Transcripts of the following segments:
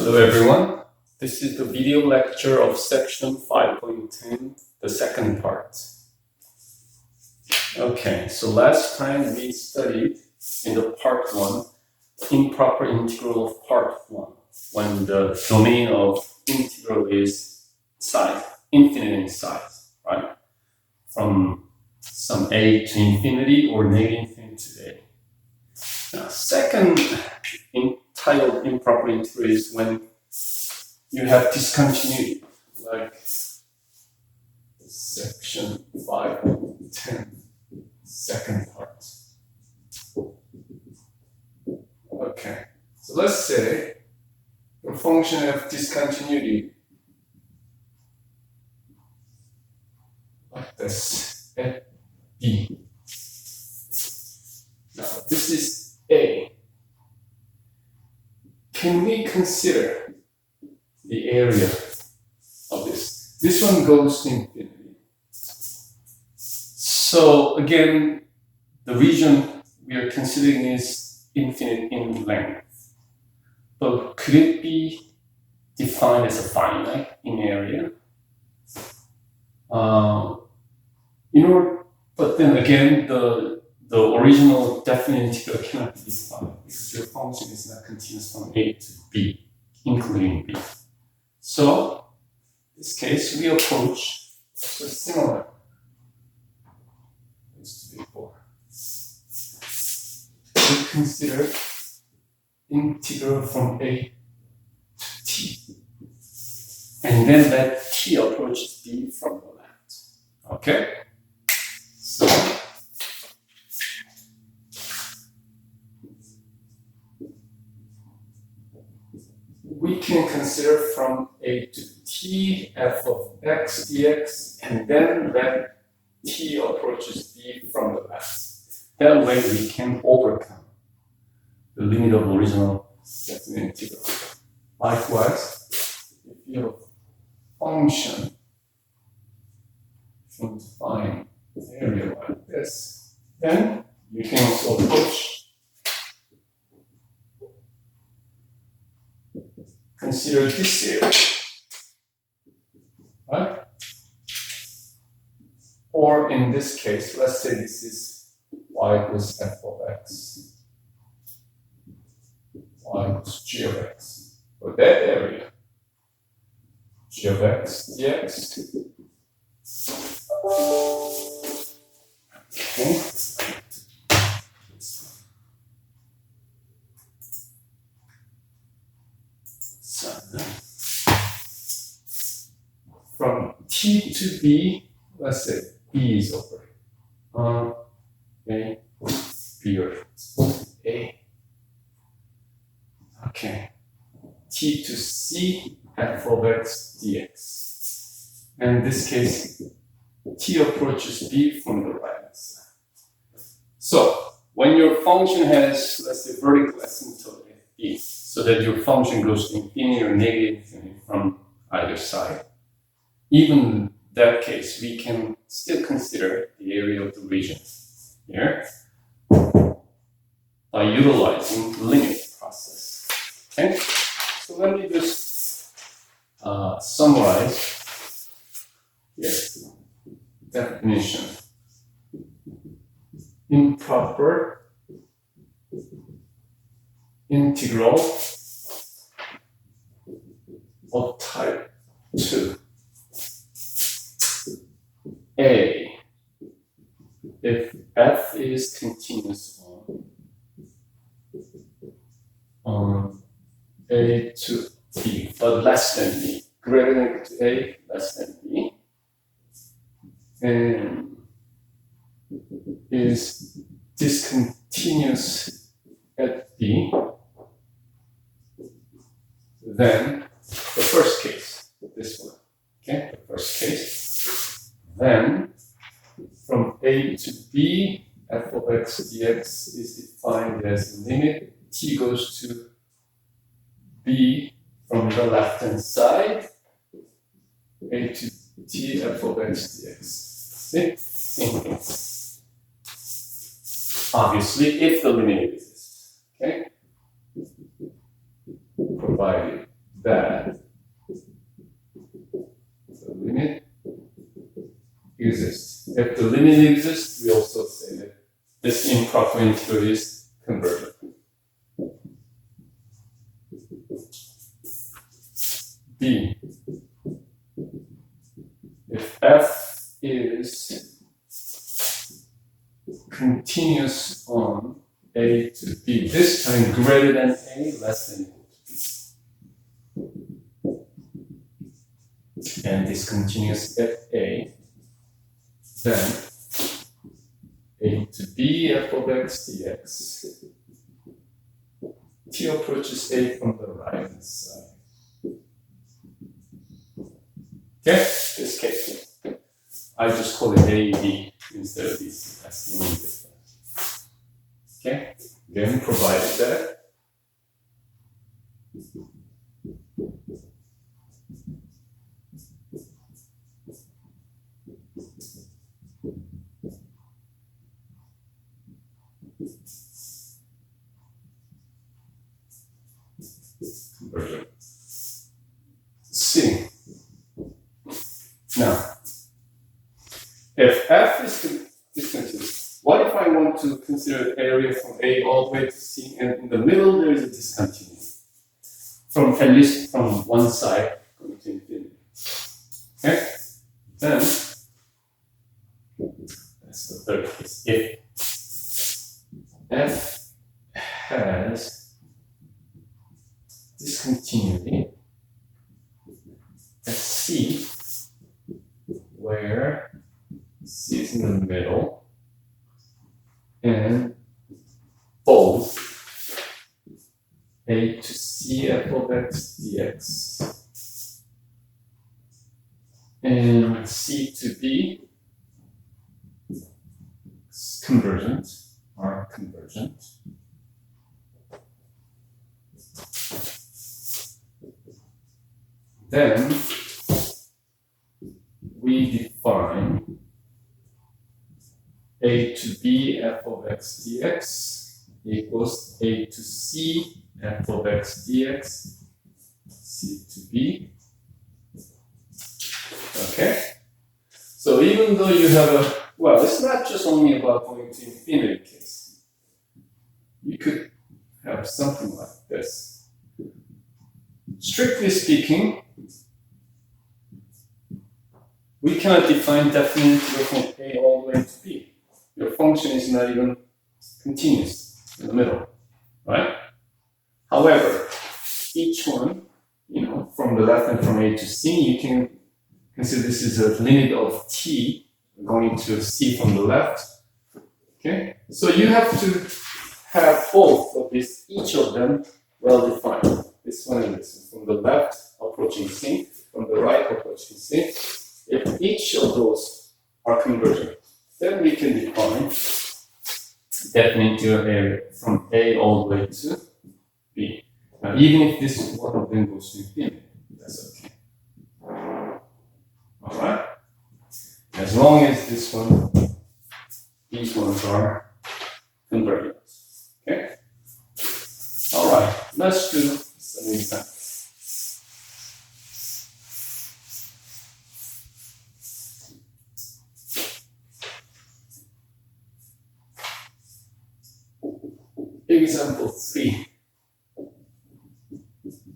Hello everyone, this is the video lecture of section 5.10, the second part. Okay, so last time we studied in the part 1, improper integral of part 1, when the domain of integral is size, infinite in size, right? From some a to infinity or negative infinity to a. Now, second entitled improper integral is when you have discontinuity, like section 5.10, second part. Okay, so let's say the function of discontinuity like this at b. Now this is a. Can we consider the area of this? This one goes to infinity. So again, the region we are considering is infinite in length. But could it be defined as a finite in area? But then again, the original definite integral cannot be defined because your function is not continuous from a to b, including b. So, in this case, we approach a similar as to before. We consider integral from a to t, and then that t approaches b from the left. Okay? So, we can consider from a to t f of x dx, and then let t approaches b from the left. That way we can overcome the limit of original definite integral. Likewise, if you have a function from defined area like this, then you can also approach, consider this area, right? Or in this case, let's say this is y equals f of x, y equals g of x. For that area, g of x dx. Okay. So, from t to b, let's say b is over. A, b or a. Okay. T to c, f of x dx. And in this case, t approaches b from the right side. So, when your function has, let's say, vertical asymptote at b, so that your function goes to infinity or negative infinity from either side, even in that case, we can still consider the area of the region here by utilizing the limit process. Okay? So let me just summarize here. Definition. Improper integral of type 2. A, if f is continuous on a to b, but less than b, greater than equal to a, less than b, and is discontinuous at b, then the first case, this one, okay, the first case, then from a to b, f of x dx is defined as the limit t goes to b from the left hand side, a to t f of x dx. See? Obviously, if the limit exists, okay? Provided that the limit exists. If the limit exists, we also say that this improper integral is convergent. B. If f is continuous on a to b, this time greater than a, less than equal to b, and discontinuous at a, then a to b f of x dx, t approaches a from the right hand side. Okay, this case, I just call it a, b instead of b, that's the only difference. Okay, then provided that conversion. C. Now, if f is discontinuous, what if I want to consider area from A all the way to C, and in the middle there is a discontinuity? From at least from one side going to infinity. Okay? Then that's the third case. If f has discontinuity at C, where C is in the middle, and both a to c f of x dx and c to b convergent are convergent, then we define a to b f of x dx equals a to c f of x dx, c to b. Okay? So even though you have a, well, it's not just only about going to infinity case. You could have something like this. Strictly speaking, we cannot define definite integral from a all the way to b. Your function is not even continuous in the middle, right? However, each one, from the left and from a to c, you can consider this is a limit of t going to c from the left. Okay, so you have to have both of these, each of them well defined. This one and this one, from the left approaching c, from the right approaching c. If each of those are convergent, then we can define definite integral area from a all the way to b. Now, even if this one of them goes to infinity, that's okay. All right. As long as this one, these ones are convergent. Okay. All right. Let's do some examples. Example 3.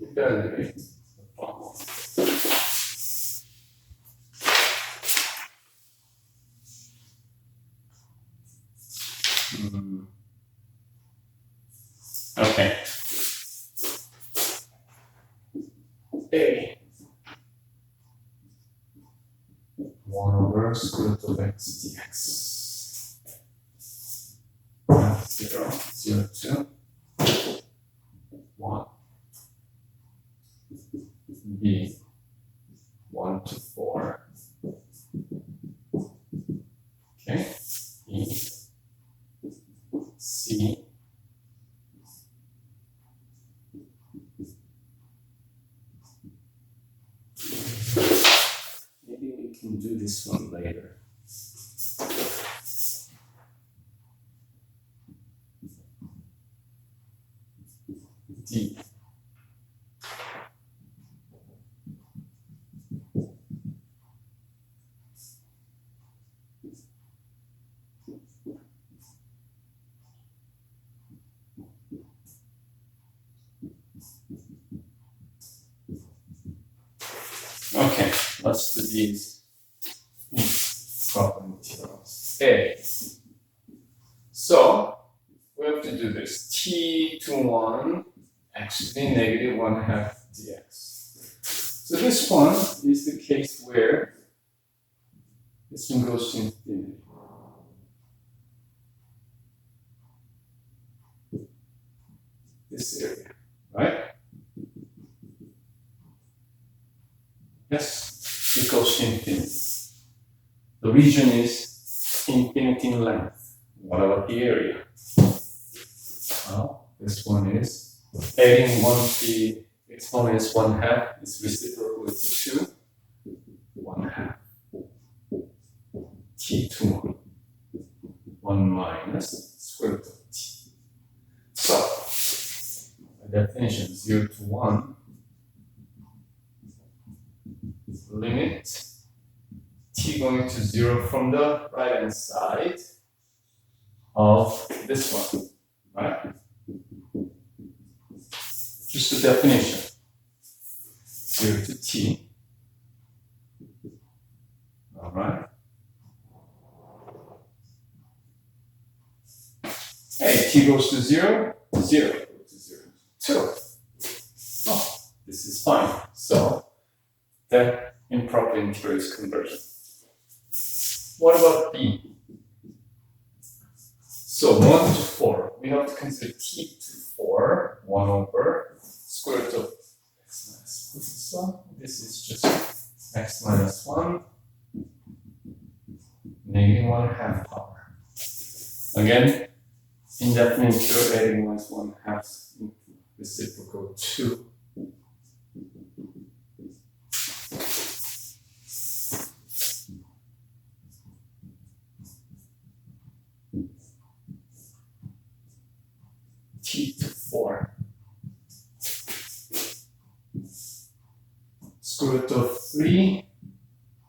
Evaluate the problem. Okay. A 1 over square root of x dx. 0, 0, 2, 1. B 1 to 4. Okay. E C maybe we can do this one later. D Okay, let's do these proper integrals. A. So we have to do this. T to 1 x to the negative 1/2 dx. So this one is the case where this one goes to infinity. This area, right? Yes, it goes to infinity. The region is infinity in length. What about the area? Well, this one is adding 1 exponent is 1/2 is reciprocal to 2. 1/2 t to 1. 1 minus square root of t. So, by definition, 0 to 1, limit t going to 0 from the right hand side of this one, right? Just the definition. 0 to t. All right. Hey, t goes to 0, 0 goes to 0, 2. Oh, this is fine. So, the improper integral is conversion. What about b? So 1 to 4, we have to consider t to 4, 1 over square root of x minus 1. This is just x minus 1, negative 1/2 power. Again, indefinite integral adding 1/2 reciprocal to t to 4 square root of 3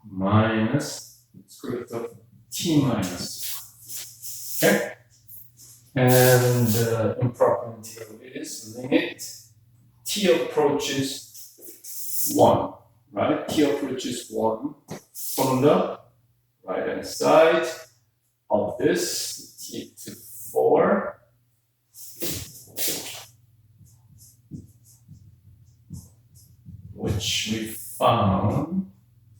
minus square root of t minus 1. Okay? And the improper integral is limit t approaches 1, right? T approaches 1 from the right hand side of this t to 4. Which we found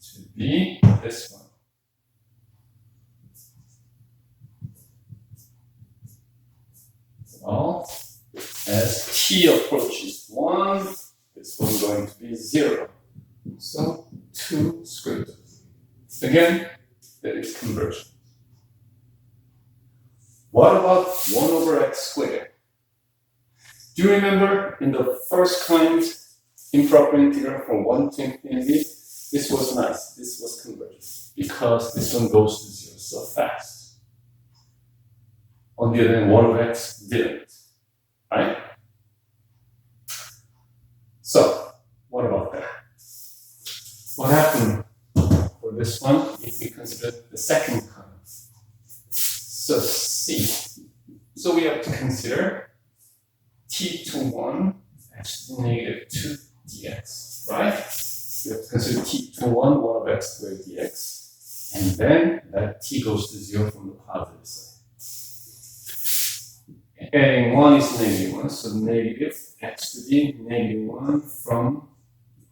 to be this one. Well, as t approaches 1, this one going to be 0. So 2 square root of 3. Again, that is conversion. What about 1 over x squared? Do you remember in the first kind improper integral from 1 to infinity? This was nice. This was conversion because this one goes to 0 so fast. On the other hand, 1 over x didn't, right? So, what about that? What happened for this one if we consider the second kind? So, c. So, we have to consider t to 1 x to the negative 2 dx, right? We have to consider t to 1, 1 over x squared dx, and then that t goes to 0 from the positive side. Adding 1 is negative 1, so negative x to the negative 1 from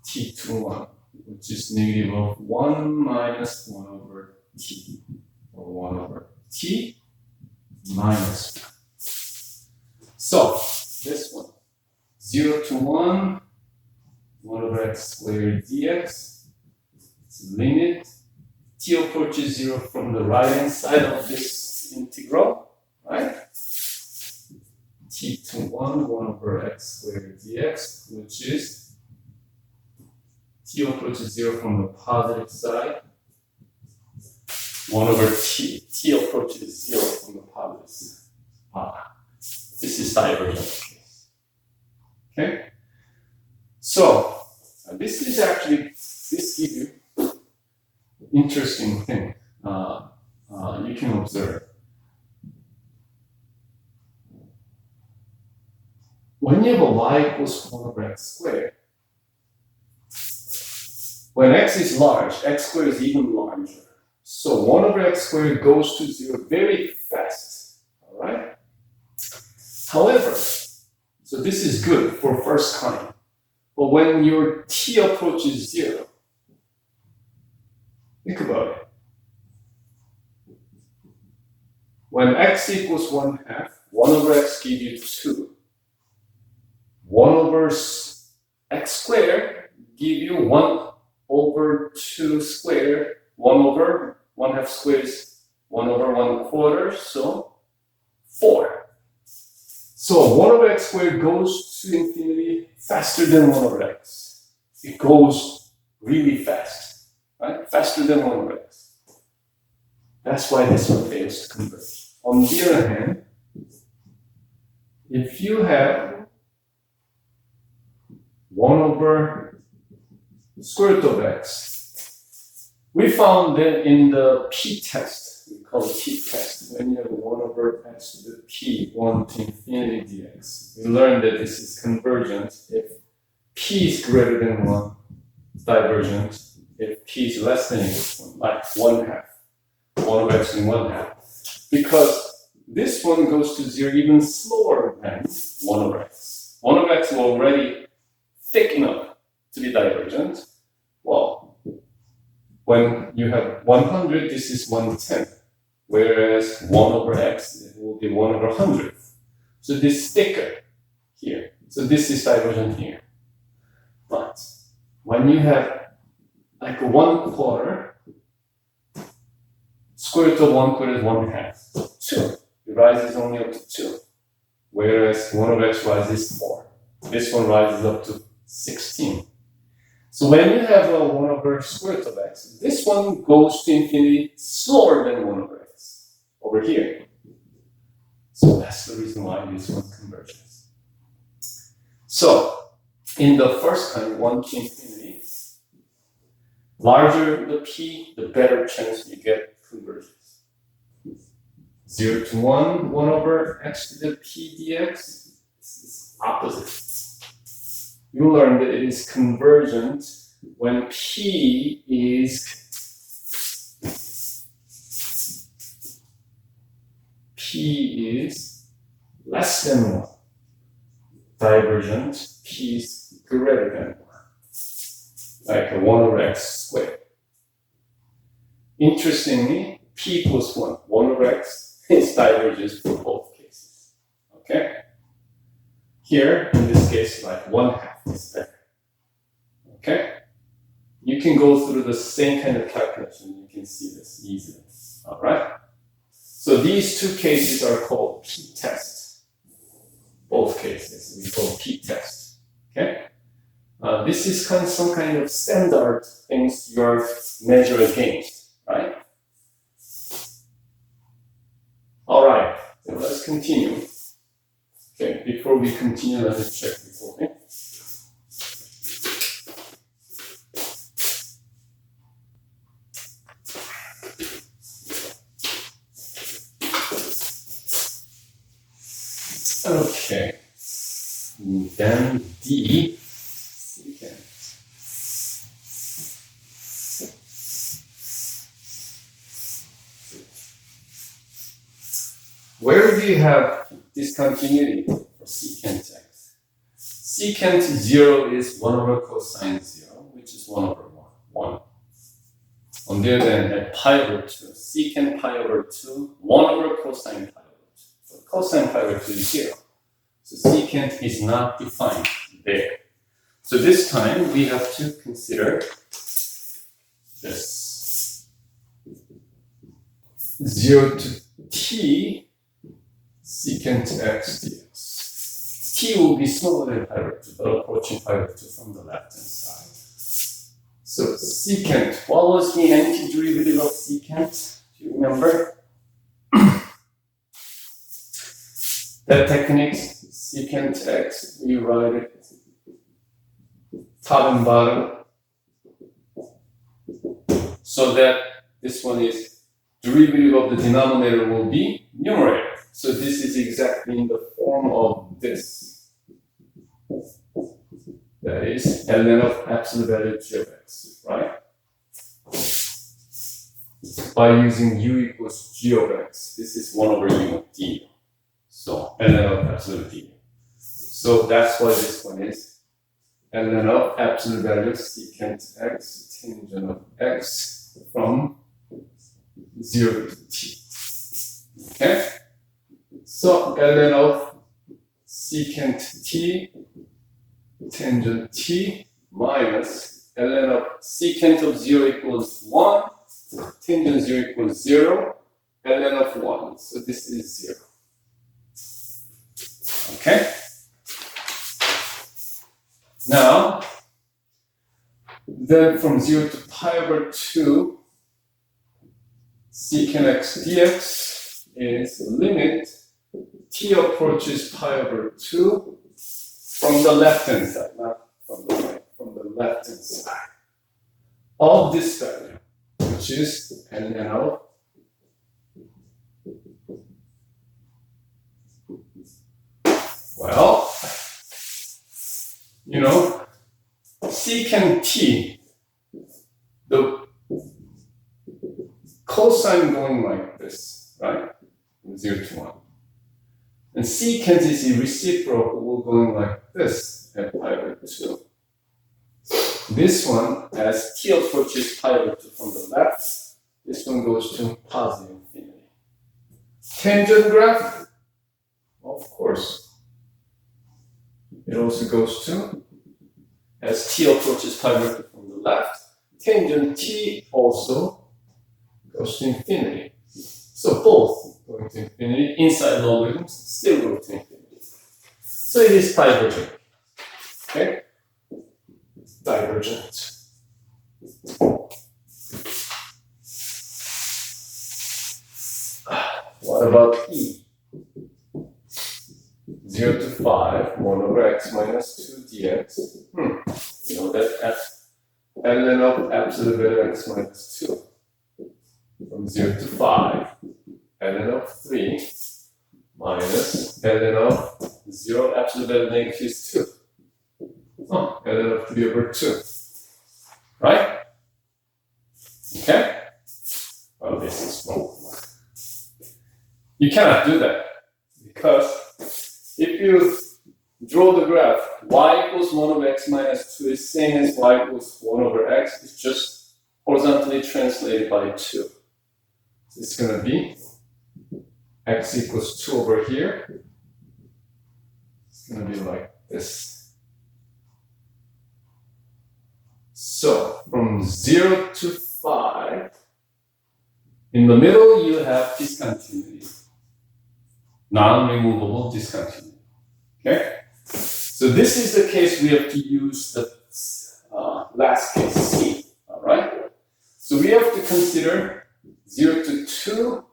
t to 1, which is negative of 1 minus 1 over t, or 1 over t minus 1. So, this one, 0 to 1, 1 over x squared dx, limit, t approaches 0 from the right hand side of this integral, right? T to 1, 1 over x squared dx, which is t approaches 0 from the positive side, 1 over t, t approaches 0 from the positive side. This is divergent case. Okay? So, this is actually, this gives you interesting thing you can observe. when you have a y equals 1 over x squared, when x is large, x squared is even larger. So 1 over x squared goes to 0 very fast, all right? However, so this is good for first kind, but when your t approaches 0, think about it. When x equals 1/2, 1 over x gives you 2. 1 over x squared give you 1 over 2 squared. 1 over 1/2 squared is 1 over 1/4, so 4. So 1 over x squared goes to infinity faster than 1 over x. It goes really fast, right? Faster than 1 over x. That's why this one fails to converge. On the other hand, if you have 1 over square root of x, we found that in the p-test, we call it p-test, when you have 1 over x to the p, 1 to infinity dx, we learned that this is convergent if p is greater than 1, divergent if p is less than or equal to 1, like 1/2, 1 over x and 1/2. Because this one goes to 0 even slower than 1 over x. 1 over x is already thick enough to be divergent. Well, when you have 100, this is 1/10, whereas 1 over x it will be 1 over 100. So this is thicker here. So this is divergent here. But when you have like 1/4, square root of 1/4 is 1/2. 2. It rises only up to 2. Whereas 1 over x rises 4. This one rises up to 16. So when you have a 1 over square root of x, this one goes to infinity slower than 1 over x over here. So that's the reason why this one converges. So in the first kind, 1 to infinity, larger the p, the better chance you get convergence. 0 to 1, 1 over x to the p dx, this is opposite. You learned that it is convergent when p is less than 1. Divergent, p is greater than 1. Like a 1 over x squared. Interestingly, p equals 1. 1 over x is divergent for both cases. Okay? Here, in this case, like 1/2 is better. Okay? You can go through the same kind of calculation. You can see this easily. Alright? So these two cases are called p-test. Both cases we call p-test. Okay? This is some kind of standard things you're measured against, right? Alright, so let's continue. Okay, before we continue, let me check before. Okay? Okay, then D. Okay. Where do you have discontinuity for secant x? Secant 0 is 1 over cosine 0, which is 1 over 1. On the other hand, at pi over 2, secant pi over 2, 1 over cosine pi over 2. So cosine pi over 2 is 0. So secant is not defined there. So this time we have to consider this. 0 to t secant x dx. T will be smaller than pi over 2, but approaching pi over 2 from the left hand side. So secant, what was the antiderivative of secant? Do you remember? That technique, secant x, we write it top and bottom, so that this one is derivative of the denominator will be numerator. So this is exactly in the form of this. That is ln of absolute value g of x, right? By using u equals g of x, this is 1 over u of d. So ln of absolute d. So that's why this one is ln of absolute value secant x tangent of x from 0 to t. Okay? So ln of secant t tangent t minus ln of secant of 0 equals 1, tangent 0 equals 0, ln of 1. So this is 0. Okay? Now, then from 0 to pi over 2, secant x dx is limit t approaches pi over 2 from the left-hand side, not from the right, from the left-hand side of this value, which is ln of well, you know, secant t, the cosine going like this, right? From 0 to 1. And secant is the reciprocal going like this at pi over 2. This one, as t approaches pi over 2 from the left, this one goes to positive infinity. Tangent graph, of course, it also goes to, as t approaches pi over 2 from the left, tangent t also goes to infinity. So both going to infinity, inside logarithms still go to infinity. So it is divergent. Okay? Divergent. What about e? 0 to 5, 1 over x minus 2 dx. You know that ln of absolute value x minus 2. From 0 to 5, ln of 3 minus ln of 0 absolute value negative 2. Oh, ln of 3 over 2. Right? Okay? Well, this is wrong. You cannot do that because if you draw the graph, y equals 1 over x minus 2 is same as y equals 1 over x. It's just horizontally translated by 2. So it's going to be x equals 2 over here. It's going to be like this. So from 0 to 5, in the middle you have discontinuity. Non-removable discontinuity. Okay? So this is the case we have to use the last case C. Alright? So we have to consider 0 to 2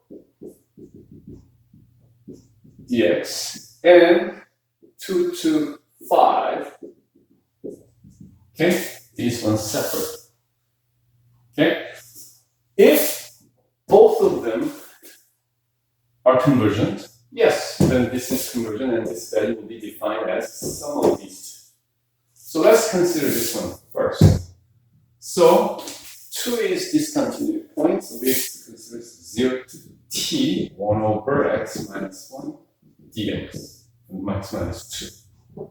dx and 2 to 5. Okay? These ones separate. Okay? If both of them are convergent, yes, then this is convergent and this value will be defined as sum of these two. So let's consider this one first. So 2 is discontinuity point, so we have to consider 0 to t, 1 over x minus 1 dx, and x minus 2.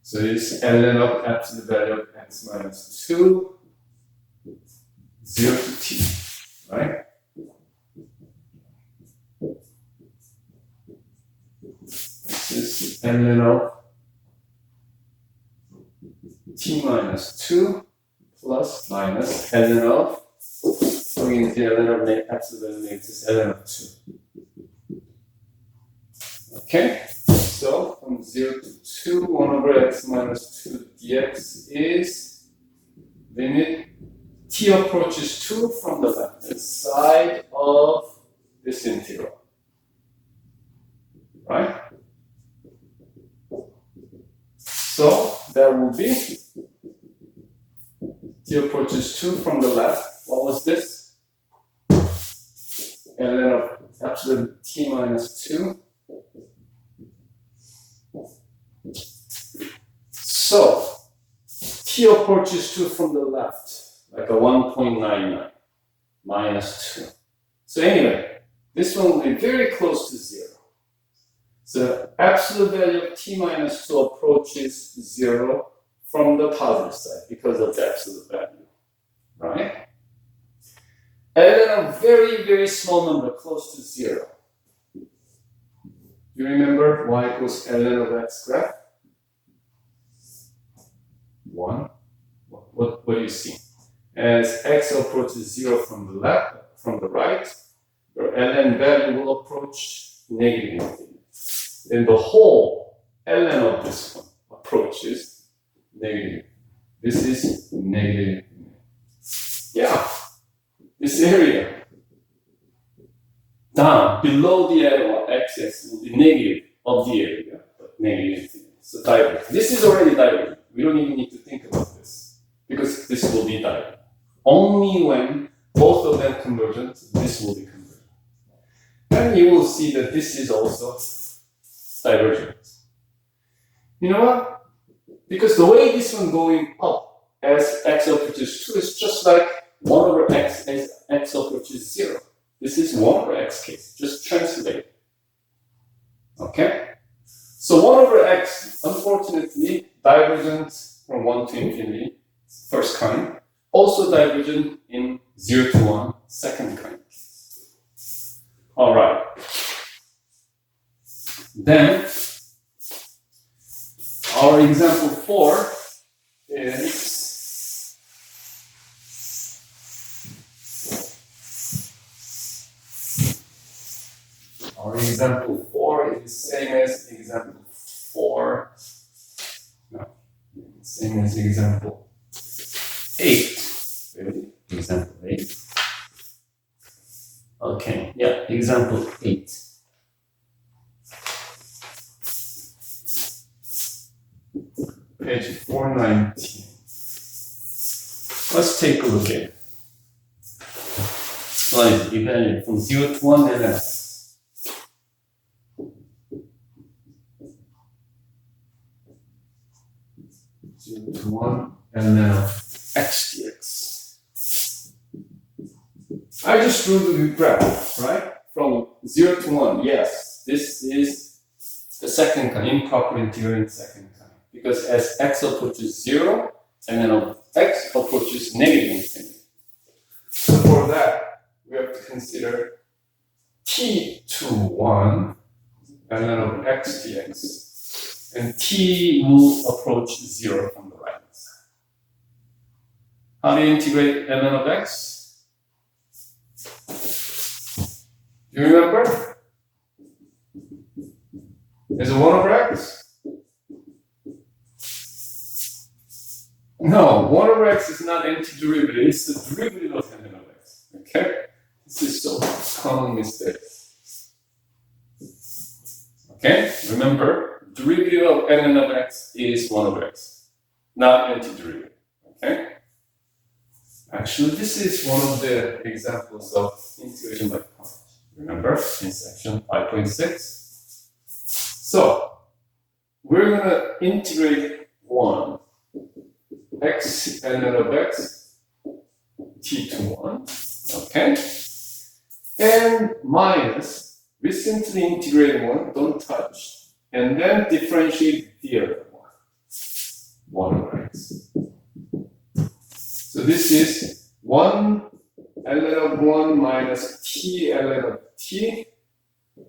So it's ln of absolute value of x minus 2, 0 to t, right? This is ln of t minus 2 plus minus ln of, going into the ln of absolute value is ln of 2. Okay, so from 0 to 2, 1 over x minus 2 dx is limit t approaches 2 from the left-hand side of this integral. Right? So that will be t approaches 2 from the left. What was this? ln of absolute t minus 2. So t approaches 2 from the left, like a 1.99 minus 2. So anyway, this one will be very close to 0. So absolute value of t minus 2 approaches 0 from the positive side because of the absolute value, right? And then a very, very small number close to 0. You remember y equals ln of x graph? 1. What do you see? As x approaches 0 from the left, from the right, your ln value will approach negative infinity. Then the whole ln of this one approaches negative. This is negative. Yeah, this area down below the arrow x-axis will be negative of the area, but negative infinity. So divergent. This is already divergent. We don't even need to think about this because this will be divergent. Only when both of them convergent, this will be convergent. And you will see that this is also divergent. You know what? Because the way this one going up as x approaches 2 is just like 1 over x as x approaches 0. This is 1 over x case. Just translate it. Okay? So 1 over x, unfortunately, divergent from 1 to infinity, first kind. Also divergent in 0 to 1, second kind. All right. Then, our example 4 is same as example 4. No, same as example 8. Really? Example 8. Okay, yeah, example 8. Page 419. Let's take a look at it. Slide evaluate from 0 to 1 and less. 0 to 1 and now x dx. I just drew the graph, right? From 0 to 1. Yes, this is the second kind, improper integral in second kind. Because as x approaches 0, and then x approaches negative infinity. So for that, we have to consider t to 1, and then of x dx. And t will approach 0 from the right side. How do you integrate ln of x? Do you remember? Is it 1 over x? No, 1 over x is not antiderivative, it's the derivative of ln of x. Okay? This is so common mistake. Okay? Remember, derivative of ln of x is 1 over x, not antiderivative. Okay? Actually, this is one of the examples of integration by part. Remember, in section 5.6? So, we're going to integrate 1 x ln of x t to 1, okay? And minus, we simply integrate 1, don't touch, and then differentiate the other 1 over x. So this is 1 ln of 1 minus t ln of t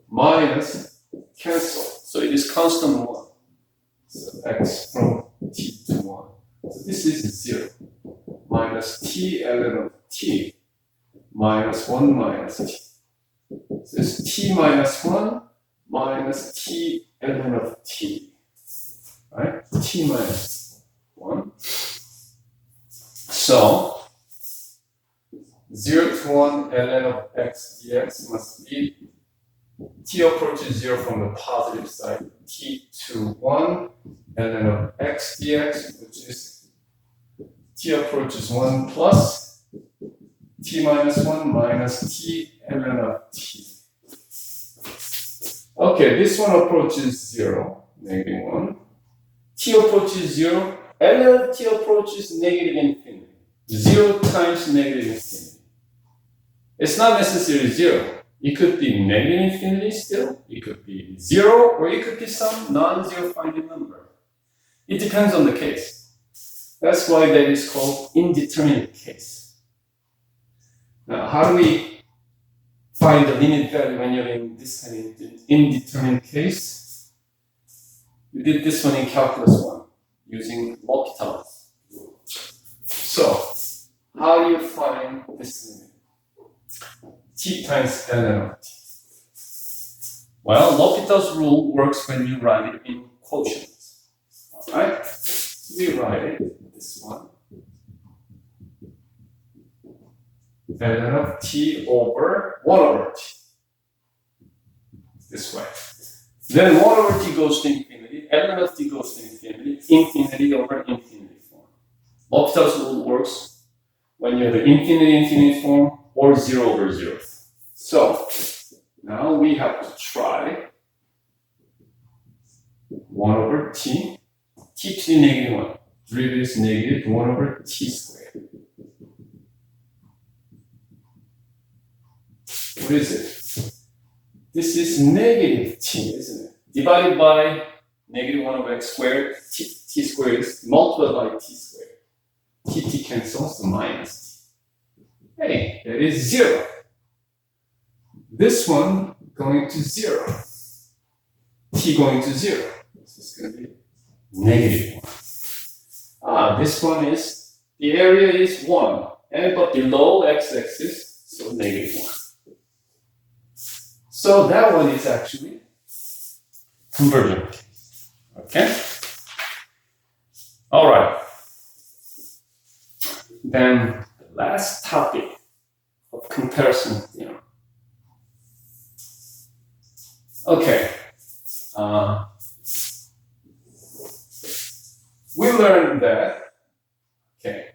minus cancel. So it is constant 1. So x from t to 1. So this is 0 minus t ln of t minus 1 minus t. So it's t minus 1 minus t ln of t. Right? T minus 1. So 0 to 1 ln of x dx must be t approaches 0 from the positive side. T to 1 ln of x dx, which is t approaches 1 plus t minus 1 minus t ln of t. Okay, this one approaches 0, negative 1. t approaches 0, and t approaches negative infinity. 0 times negative infinity. It's not necessarily 0. It could be negative infinity still, it could be 0, or it could be some non-zero finite number. It depends on the case. That's why that is called indeterminate case. Now, how do we find the limit value when you're in this kind of indeterminate case? We did this one in calculus 1 using L'Hopital's rule. So, how do you find this limit? T times ln of t. Well, L'Hopital's rule works when you write it in quotients. Alright? We write it, this one. ln of t over 1 over t. This way. Then 1 over t goes to infinity, ln of t goes to infinity, infinity over infinity form. L'Hopital's rule works when you have the infinity form or 0 over 0. So, now we have to try 1 over t, t to the negative 1. Derivative is negative 1 over t squared. What is it? This is negative t, isn't it? Divided by negative 1 over x squared, t squared is multiplied by t squared. T cancels, so minus t. Hey, that is 0. This one going to 0. T going to 0. This is going to be negative 1. This one is, the area is 1, but below x-axis, so negative 1. So that one is actually convergent. Okay? All right. Then the last topic of comparison theorem. Okay. We learned that, okay,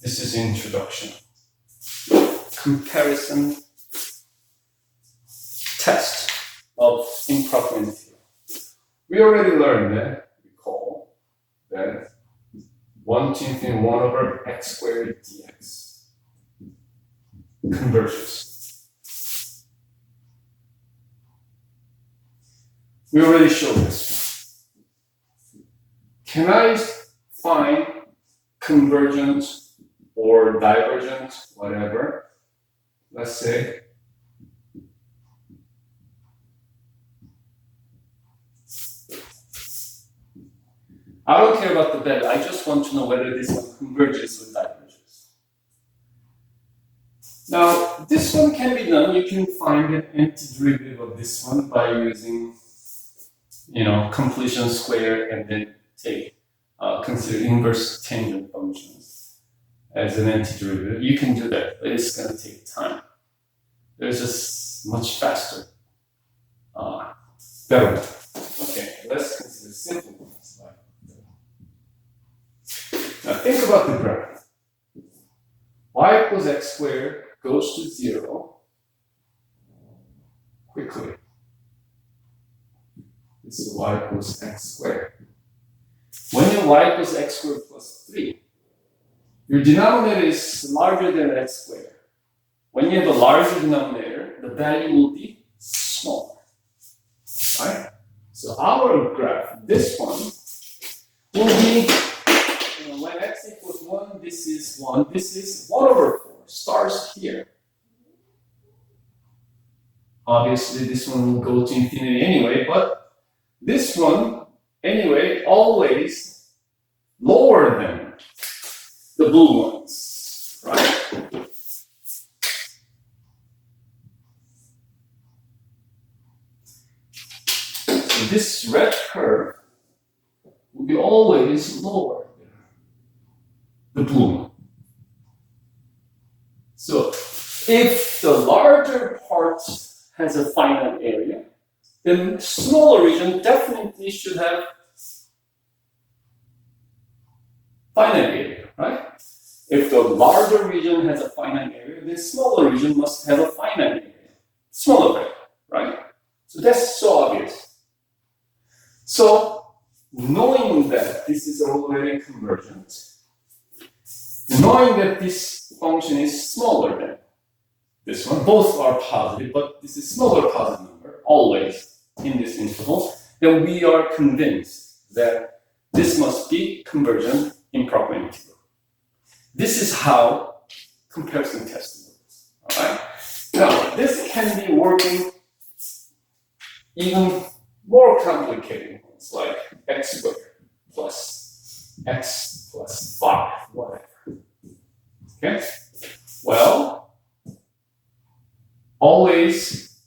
this is introduction. Comparison test of improper integral. We already learned that, recall, that 1 to infinity 1 over x squared dx converges. We already showed this. Can I find convergent or divergent, whatever? Let's say I don't care about the value. I just want to know whether this one converges or diverges. Now, this one can be done. You can find an antiderivative of this one by using, completion square and then consider inverse tangent functions as an antiderivative. You can do that, but it's going to take time. There's just much faster, better. Okay, let's consider simple ones. Now think about the graph. Y equals x squared goes to 0 quickly. This is y equals x squared. When your y equals x squared plus 3, your denominator is larger than x squared. When you have a larger denominator, the value will be smaller. Right? So our graph, this one, will be when x equals 1, this is 1. This is 1 over 4. Starts here. Obviously, this one will go to infinity anyway, but this one, anyway, always lower than the blue ones, right? So this red curve will be always lower than the blue one. So if the larger part has a finite area, then smaller region definitely should have finite area, right? If the larger region has a finite area, then smaller region must have a finite area. Smaller area, right? So that's so obvious. So knowing that this is already convergent, knowing that this function is smaller than this one, both are positive, but this is smaller positive number, always in this interval, then we are convinced that this must be convergent improper integral. This is how comparison test works. All right? Now, this can be working even more complicated ones, like x squared plus x plus 5, whatever. Okay? Well, always,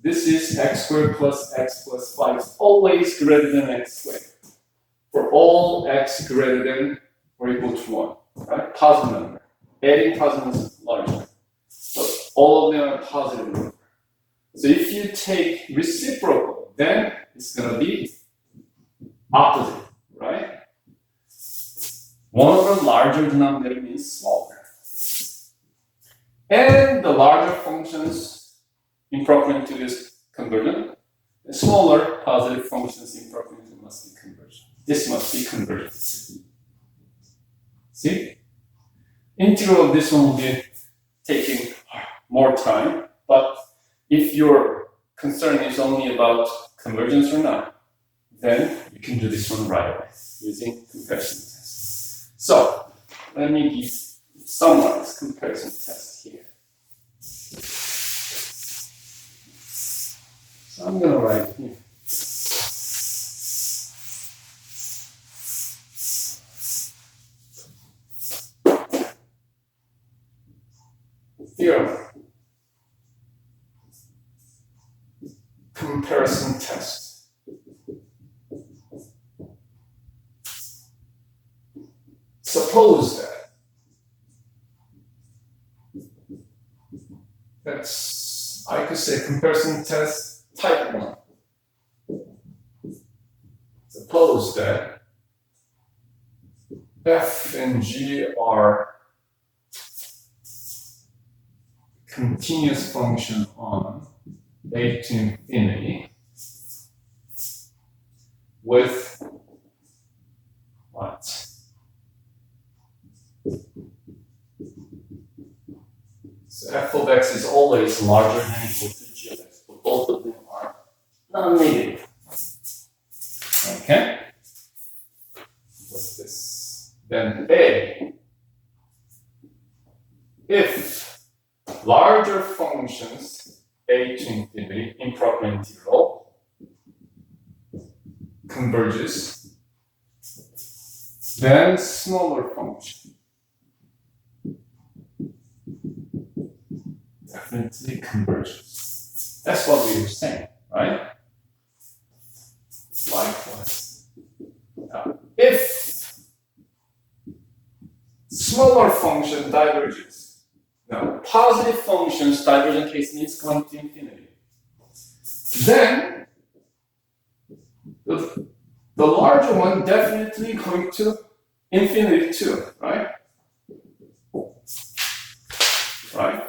this is x squared plus x plus 5 is always greater than x squared. For all x greater than or equal to 1, right? Positive number. Adding positive is larger. So all of them are positive number. So if you take reciprocal, then it's going to be opposite, right? One over larger denominator means smaller. And the larger functions improper integral is convergent. The smaller positive functions improper integral must be convergent. This must be convergent. See? Integral of this one will be taking more time, but if your concern is only about convergence or not, then you can do this one right away using comparison test. So let me summarize comparison test here. So I'm going to write here. Theorem. Comparison test. Suppose that's, I could say comparison test type 1. Suppose that f and g are continuous function on a to infinity with what? So f of x is always larger than or equal to g of x, but both of them are non-negative. Okay? What's this? Then A. If larger functions a to infinity improper integral converges, then smaller function definitely converges. That's what we were saying, right? Likewise, if smaller function diverges, now positive functions divergent case means going to infinity, then the larger one definitely going to infinity too, right? Right?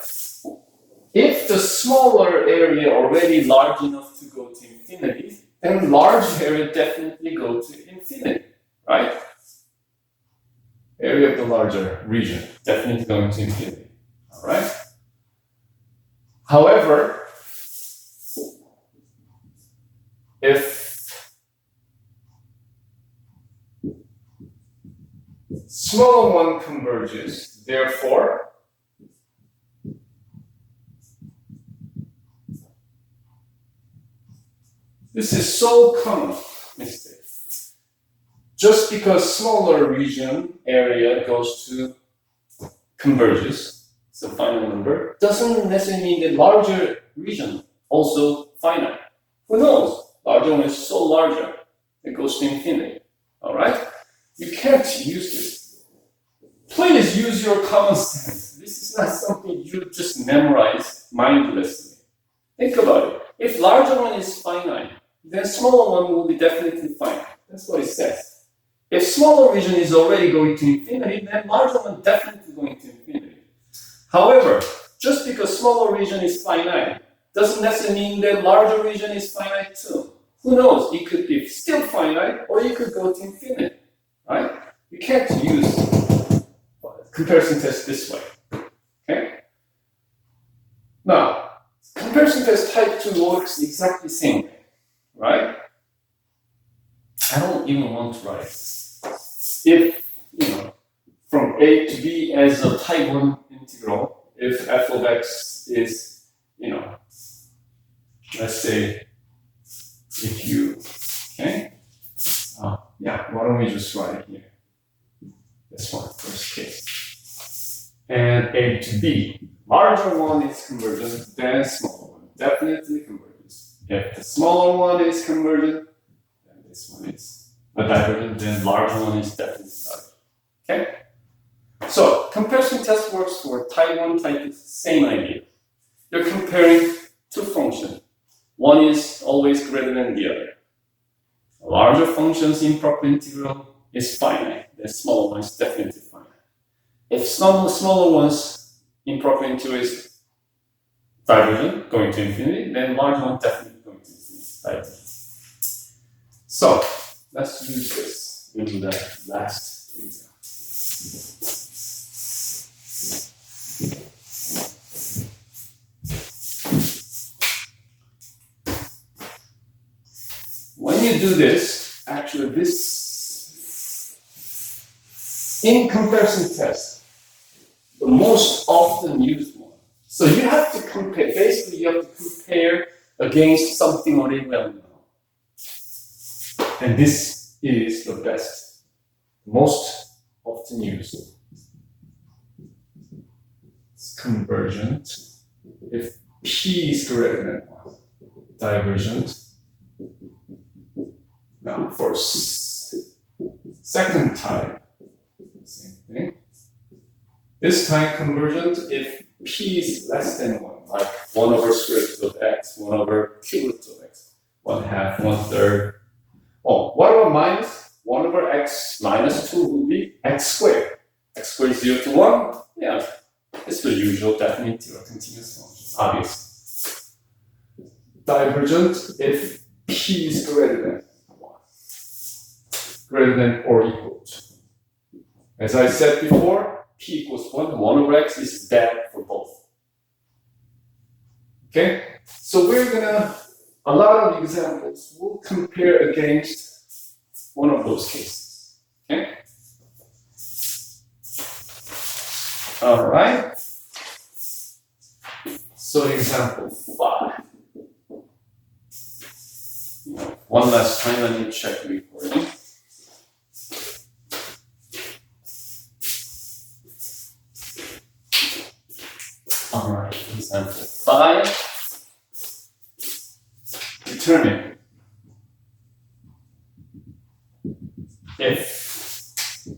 If the smaller area already large enough to go to infinity, then large area definitely go to infinity, right? Area of the larger region definitely going to infinity, all right? However, if smaller one converges, therefore this is so common mistake. Just because smaller region area goes to converges, it's a final number, doesn't necessarily mean that larger region also finite. Who knows? Larger one is so larger, it goes to infinity. All right? You can't use this. Please use your common sense. This is not something you just memorize mindlessly. Think about it. If larger one is finite, then smaller one will be definitely finite. That's what it says. If smaller region is already going to infinity, then larger one definitely going to infinity. However, just because smaller region is finite doesn't necessarily mean that larger region is finite too. Who knows? It could be still finite or it could go to infinity. right? You can't use comparison test this way, okay? Now, comparison test type 2 works exactly the same way, right? I don't even want to write if, from a to b as a type 1 integral, if f of x is, let's say, if you, okay? Yeah, why don't we just write it here? This one, first case. And a to b, larger one is convergent, then smaller one, definitely convergent. If the smaller one is convergent, then this one is a divergent, then larger one is definitely divergent. Okay? So, comparison test works for type 1, type 2, same idea. You're comparing two functions. One is always greater than the other. A larger function's improper integral is finite. The smaller one is definitely finite. If smaller one's improper integral is divergent, going to infinity, then large one definitely going to infinity, divergent. So, let's use this in the last example. When you do this, actually this, in comparison test, the most often used one. So you have to compare, basically you have to compare against something already well known. And this is the best, most often used. It's convergent if P is greater than 1. Divergent. Now for second type, same thing. This time convergent if P is less than 1, like 1 over square root of x, 1 over cube root of x, 1/2, 1/3. Oh, what about minus? 1 over x minus 2 would be x squared. X squared is 0 to 1? Yeah, it's the usual definite or continuous function, obviously. Divergent if P is greater than 1. Greater than or equal to. As I said before, P equals 1, 1 over x is bad for both. Okay? So we're gonna, a lot of examples, we'll compare against one of those cases. Okay? All right. So example 5. One last time, let me check the recording. All right, example 5. Determine if the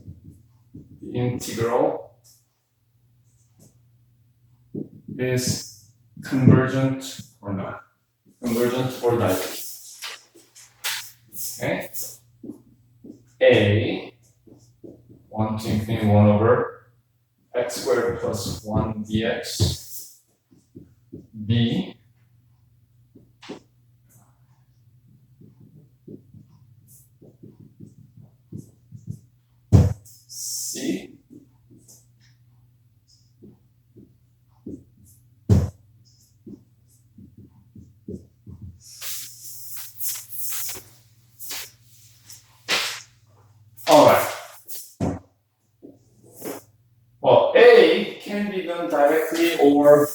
integral is convergent or not. Convergent or divergent. Okay. A 1 to infinity 1 over x squared plus 1 dx. B C all right. Well, A can be done directly or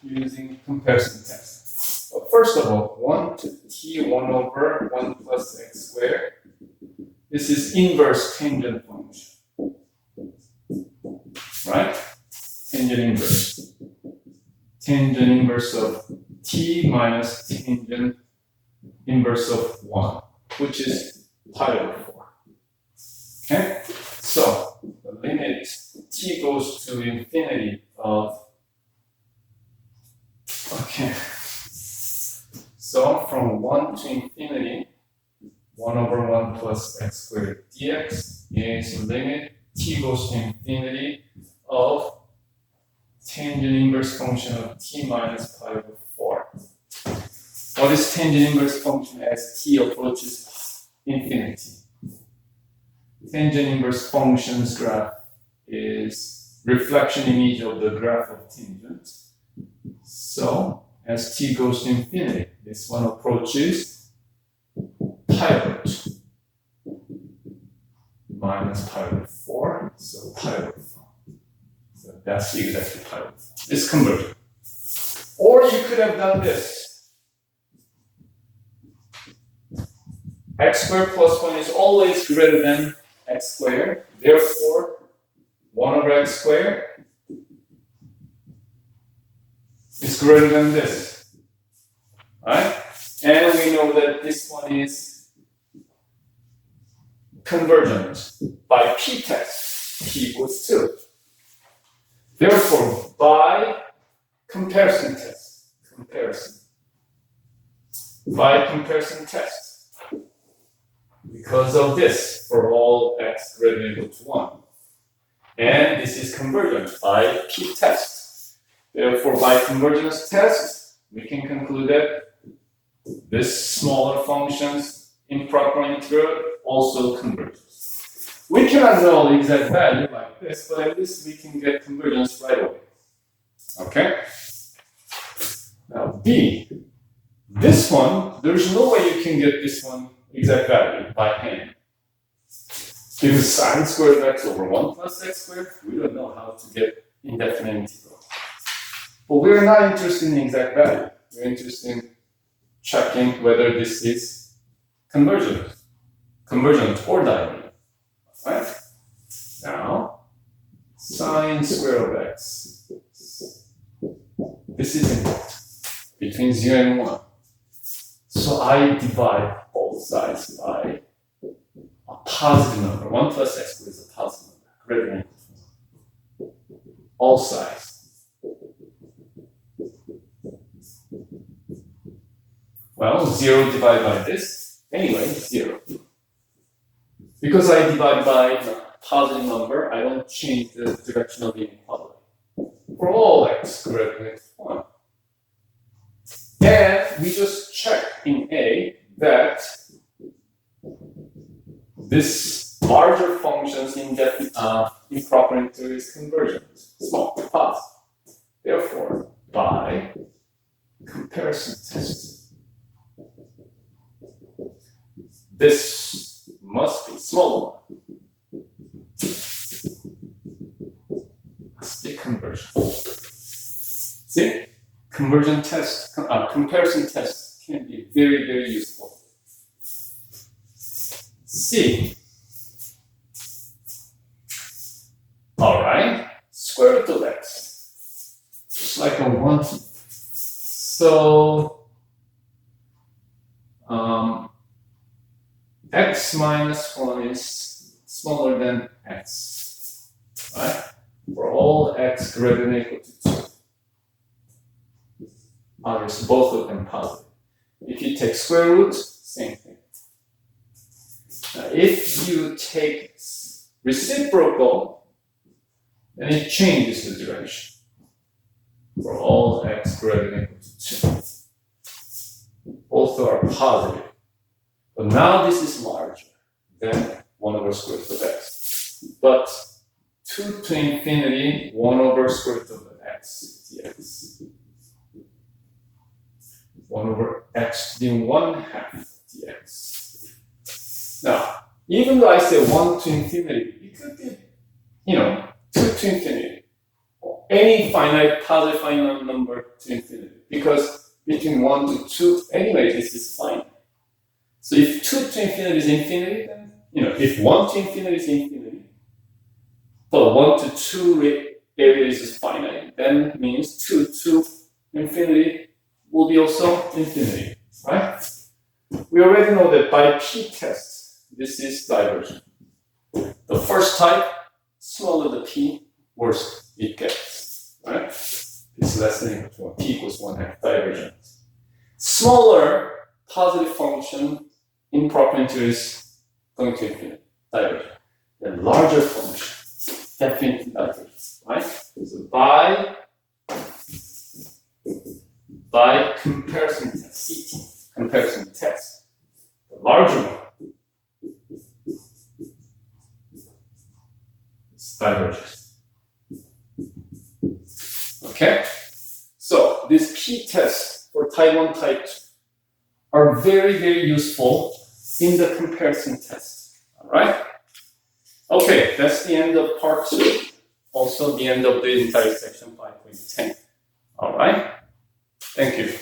using comparison test. But first of all, 1 to t 1 over 1 plus x squared. This is inverse tangent function. Right? Tangent inverse. Tangent inverse of t minus tangent inverse of 1, which is pi over 4. Okay? So, the limit t goes to infinity of, okay. So, from 1 to infinity, 1 over 1 plus x squared dx is limit t goes to infinity of tangent inverse function of t minus pi over 4. What is tangent inverse function as t approaches infinity? tangent inverse functions graph is reflection image of the graph of tangent. So as t goes to infinity, this one approaches pi root minus pi root 4, so pi root 4. So that's exactly pi root 4. It's convergent. Or you could have done this. X squared plus 1 is always greater than x squared. Therefore, 1 over x squared is greater than this. Right? And we know that this one is convergent by p-test. P equals 2. Therefore, by comparison test, by comparison test, because of this, for all x greater than or equal to 1. And this is convergent by p-test. Therefore, by convergence test, we can conclude that this smaller functions improper integral also converges. We cannot know the exact value like this, but at least we can get convergence right away. Okay? Now, B. This one, there's no way you can get this one exact value by hand. Because sine squared of x over 1 plus x squared, we don't know how to get indefinite integral. But we're not interested in exact value. We're interested in checking whether this is convergent or diagonal. Right? Now, sine square of x. This is important. Between 0 and 1. So I divide both sides by a positive number. 1 plus x squared is a positive number, greater than or equal to 1. All sides. Well, 0 divided by this, anyway, 0. Because I divide by a positive number, I don't change the direction of the inequality. For all x greater than 1. And we just check in A that this larger function's improper integral is convergent, small, positive. Therefore, by comparison test, this must be smaller. Must be convergent. See? Convergent test, comparison test can be very, very useful. C. All right, square root of x. Just like a 1. So, x minus 1 is smaller than x, right? For all x greater than or equal to 2. Obviously, both of them positive. If you take square root, same thing. Now, if you take reciprocal, then it changes the direction. For all x greater than or equal to 2. Both are positive. But now this is larger than 1 over square root of x. But 2 to infinity, 1 over square root of x dx. 1 over x to the 1/2 dx. Now, even though I say 1 to infinity, it could be, 2 to infinity. Or any finite, positive finite number to infinity. Because between 1 to 2, anyway, this is finite. So if 2 to infinity is infinity, then, if 1 to infinity is infinity, but 1 to 2 areas is finite, then it means 2 to infinity will be also infinity, right? We already know that by p-test, this is divergent. The first type, smaller the p, worse it gets, right? It's less than or equal to 1, p equals 1/2, divergent. Smaller positive function, improper integral is going to infinity, divergent. The larger function, definitely divergent, right? So by comparison test, CT, comparison test, the larger one diverges. Okay? So these p-tests for type 1, type 2 are very, very useful in the comparison test. All right? Okay, that's the end of part 2. Also the end of the entire section 5.10. All right? Thank you.